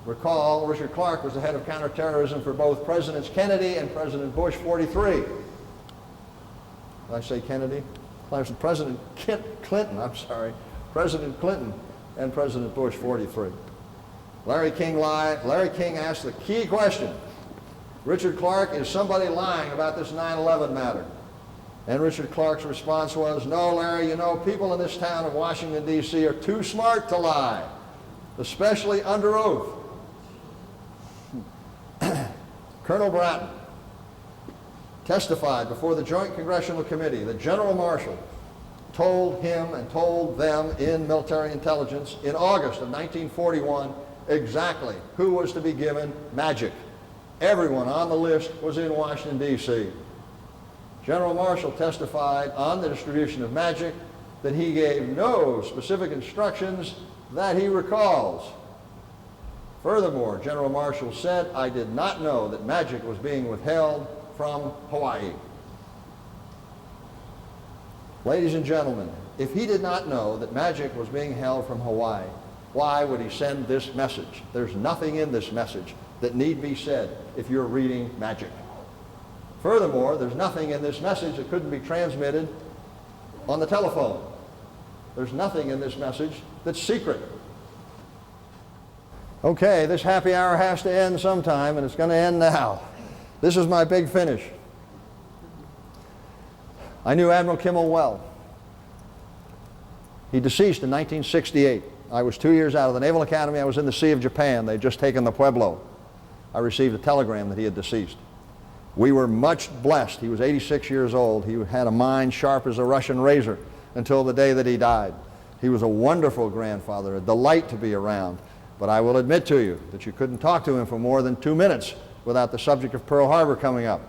Recall, Richard Clark was the head of counterterrorism for both Presidents Kennedy and President Bush 43. Did I say Kennedy? President Clinton, I'm sorry. President Clinton and President Bush 43. Larry King asked the key question. Richard Clark, is somebody lying about this 9/11 matter? And Richard Clark's response was, no, Larry, you know, people in this town of Washington, D.C. are too smart to lie, especially under oath. Colonel Bratton testified before the Joint Congressional Committee that General Marshall told him and told them in military intelligence in August of 1941 exactly who was to be given magic. Everyone on the list was in Washington, D.C. General Marshall testified on the distribution of magic that he gave no specific instructions that he recalls. Furthermore, General Marshall said, I did not know that magic was being withheld from Hawaii. Ladies and gentlemen, if he did not know that magic was being held from Hawaii, why would he send this message? There's nothing in this message that need be said if you're reading magic. Furthermore, there's nothing in this message that couldn't be transmitted on the telephone. There's nothing in this message that's secret. Okay, this happy hour has to end sometime, and it's going to end now. This is my big finish. I knew Admiral Kimmel well. He deceased in 1968. I was 2 years out of the Naval Academy. I was in the Sea of Japan. They'd just taken the Pueblo. I received a telegram that he had deceased. We were much blessed. He was 86 years old. He had a mind sharp as a Russian razor until the day that he died. He was a wonderful grandfather, a delight to be around. But I will admit to you that you couldn't talk to him for more than 2 minutes without the subject of Pearl Harbor coming up.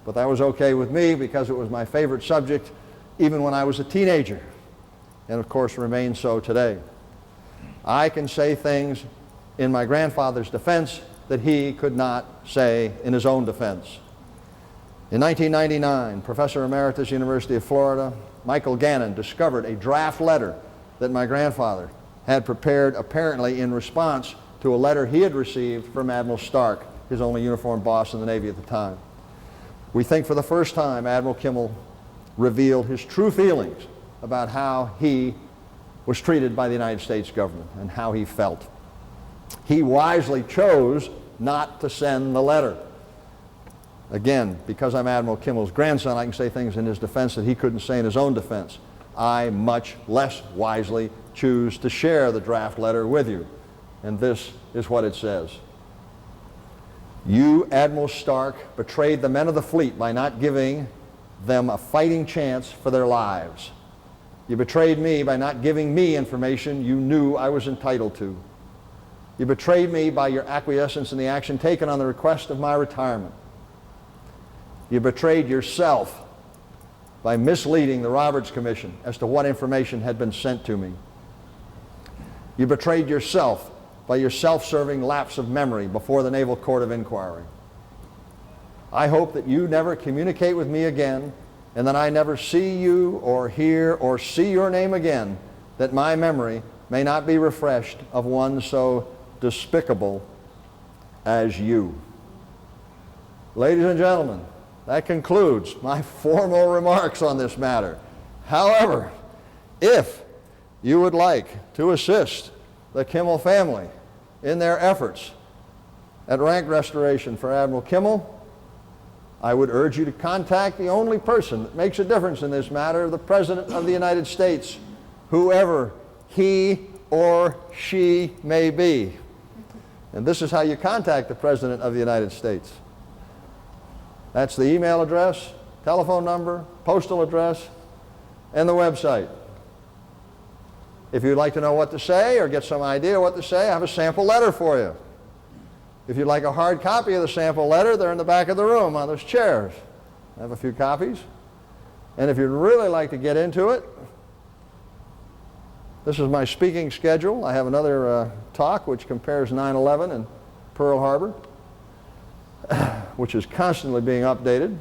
But that was okay with me because it was my favorite subject even when I was a teenager, and of course remains so today. I can say things in my grandfather's defense that he could not say in his own defense. In 1999, Professor Emeritus, University of Florida, Michael Gannon discovered a draft letter that my grandfather had prepared apparently in response to a letter he had received from Admiral Stark, his only uniformed boss in the Navy at the time. We think for the first time Admiral Kimmel revealed his true feelings about how he was treated by the United States government and how he felt. He wisely chose not to send the letter. Again, because I'm Admiral Kimmel's grandson, I can say things in his defense that he couldn't say in his own defense. I much less wisely choose to share the draft letter with you. And this is what it says. You, Admiral Stark, betrayed the men of the fleet by not giving them a fighting chance for their lives. You betrayed me by not giving me information you knew I was entitled to. You betrayed me by your acquiescence in the action taken on the request of my retirement. You betrayed yourself by misleading the Roberts Commission as to what information had been sent to me. You betrayed yourself by your self-serving lapse of memory before the Naval Court of Inquiry. I hope that you never communicate with me again, and that I never see you or hear or see your name again, that my memory may not be refreshed of one so despicable as you. Ladies and gentlemen, that concludes my formal remarks on this matter. However, if you would like to assist the Kimmel family in their efforts at rank restoration for Admiral Kimmel, I would urge you to contact the only person that makes a difference in this matter, the President of the United States, whoever he or she may be. And this is how you contact the President of the United States. That's the email address, telephone number, postal address, and the website. If you'd like to know what to say or get some idea what to say, I have a sample letter for you. If you'd like a hard copy of the sample letter, they're in the back of the room on those chairs. I have a few copies. And if you'd really like to get into it, this is my speaking schedule. I have another talk which compares 9/11 and Pearl Harbor, which is constantly being updated.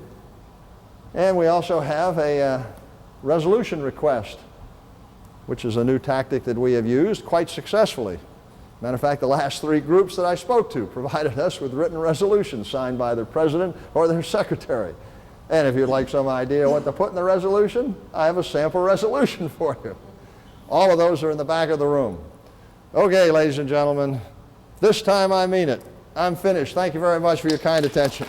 And we also have a resolution request, which is a new tactic that we have used quite successfully Matter of fact, the last 3 groups that I spoke to provided us with written resolutions signed by their president or their secretary. And if you'd like some idea what to put in the resolution, I have a sample resolution for you. All of those are in the back of the room. Okay, ladies and gentlemen, this time I mean it. I'm finished. Thank you very much for your kind attention.